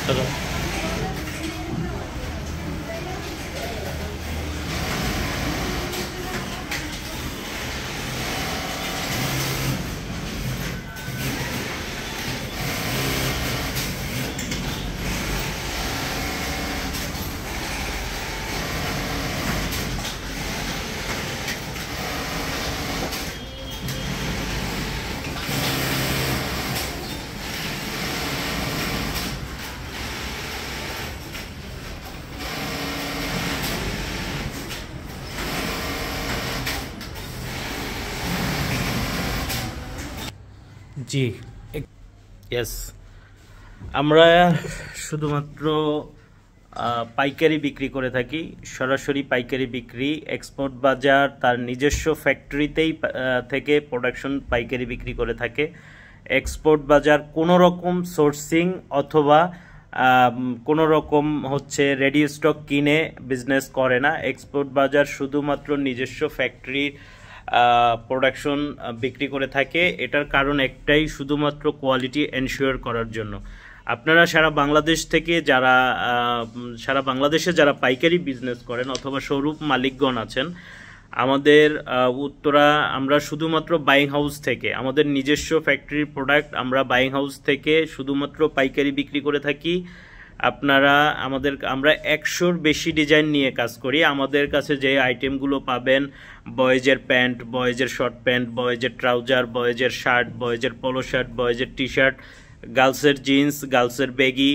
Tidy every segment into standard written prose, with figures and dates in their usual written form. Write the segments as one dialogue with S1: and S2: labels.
S1: টাকা। জি ইয়েস, আমরা শুধুমাত্র পাইকারি বিক্রি করে থাকি, সরাসরি পাইকারি বিক্রি। এক্সপোর্ট বাজার তার নিজস্ব ফ্যাক্টরিতেই থেকে প্রোডাকশন পাইকারি বিক্রি করে থাকে। এক্সপোর্ট বাজার কোনো রকম সোর্সিং অথবা কোনো রকম হচ্ছে রেডি স্টক কিনে বিজনেস করে না। এক্সপোর্ট বাজার শুধুমাত্র নিজস্ব ফ্যাক্টরির প্রোডাকশন বিক্রি করে থাকে। এটার কারণ একটাই, শুধুমাত্র কোয়ালিটি এনশিওর করার জন্য। আপনারা সারা বাংলাদেশ থেকে সারা বাংলাদেশে যারা পাইকারি বিজনেস করেন অথবা শোরুম মালিকগণ আছেন, আমাদের উত্তরা আমরা শুধুমাত্র বাইং হাউস থেকে, আমাদের নিজস্ব ফ্যাক্টরির প্রোডাক্ট আমরা বাইং হাউস থেকে শুধুমাত্র পাইকারি বিক্রি করে থাকি। আমরা 100-র বেশি ডিজাইন নিয়ে কাজ করি। আমাদের কাছে যে আইটেমগুলো পাবেন, বয়েজের প্যান্ট, বয়েজের শর্ট প্যান্ট, বয়েজের ট্রাউজার, বয়েজের শার্ট, বয়েজের পোলো শার্ট, বয়েজের টি শার্ট, গার্লসের জিন্স, গার্লসের বেগি,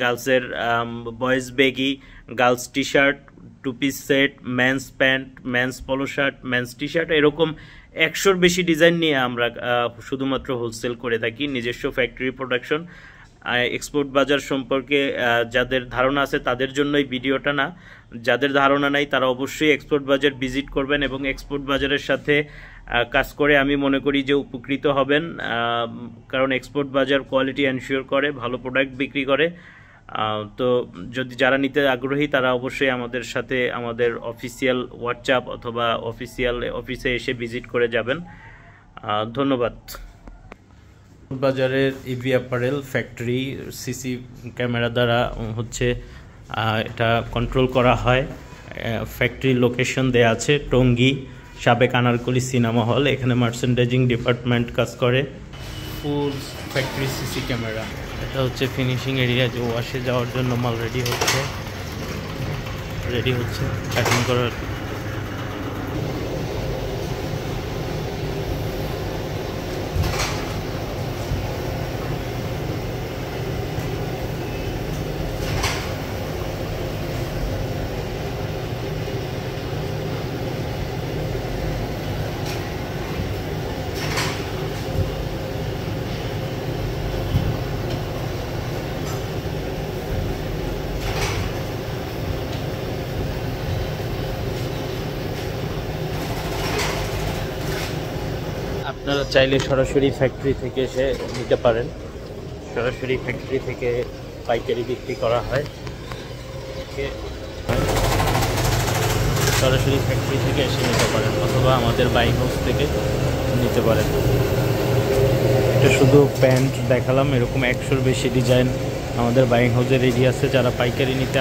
S1: গার্লসের boys baggy, girls T shirt, two piece set, men's pant, men's polo shirt, men's T shirt, এরকম 100-র বেশি ডিজাইন নিয়ে আমরা শুধুমাত্র হোলসেল করে থাকি, নিজস্ব ফ্যাক্টরি প্রোডাকশন। এক্সপোর্ট বাজার সম্পর্কে যাদের ধারণা আছে তাদের জন্য এই ভিডিওটা না, যাদের ধারণা নাই তারা অবশ্যই এক্সপোর্ট বাজার ভিজিট করবেন এবং এক্সপোর্ট বাজারের সাথে কাজ করে আমি মনে করি যে উপকৃত হবেন। কারণ এক্সপোর্ট বাজার কোয়ালিটি এনশিওর করে, ভালো প্রোডাক্ট বিক্রি করে। তো যদি যারা নিতে আগ্রহী তারা অবশ্যই আমাদের সাথে আমাদের অফিসিয়াল হোয়াটসঅ্যাপ অথবা অফিসে এসে ভিজিট করে যাবেন। ধন্যবাদ। বাজারের EV apparel factory CC camera দ্বারা হচ্ছে এটা কন্ট্রোল করা হয়। ফ্যাক্টরি লোকেশন দেয়া আছে টঙ্গী, সাবেক আনারকলি সিনেমা হল। এখানে মার্চেন্ডাইজিং ডিপার্টমেন্ট কাজ করে। ফুল ফ্যাক্টরি সিসি ক্যামেরা। এটা হচ্ছে ফিনিশিং এরিয়া, যে ওয়াশে যাওয়ার জন্য মাল রেডি হচ্ছে প্যাকিং করার। আপনারা চাইলে সরাসরি ফ্যাক্টরি থেকে এসে নিতে পারেন। সরাসরি ফ্যাক্টরি থেকে পাইকারি বিক্রি করা হয়। সরাসরি ফ্যাক্টরি থেকে এসে নিতে পারেন অথবা আমাদের বাইং হাউস থেকে নিতে পারেন। এটা শুধু প্যান্ট দেখালাম, এরকম 100-র বেশি ডিজাইন আমাদের বাইং হাউসে রেডি আছে। যারা পাইকারি নিতে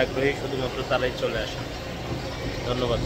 S1: আগ্রহী শুধুমাত্র তারাই চলে আসেন। ধন্যবাদ।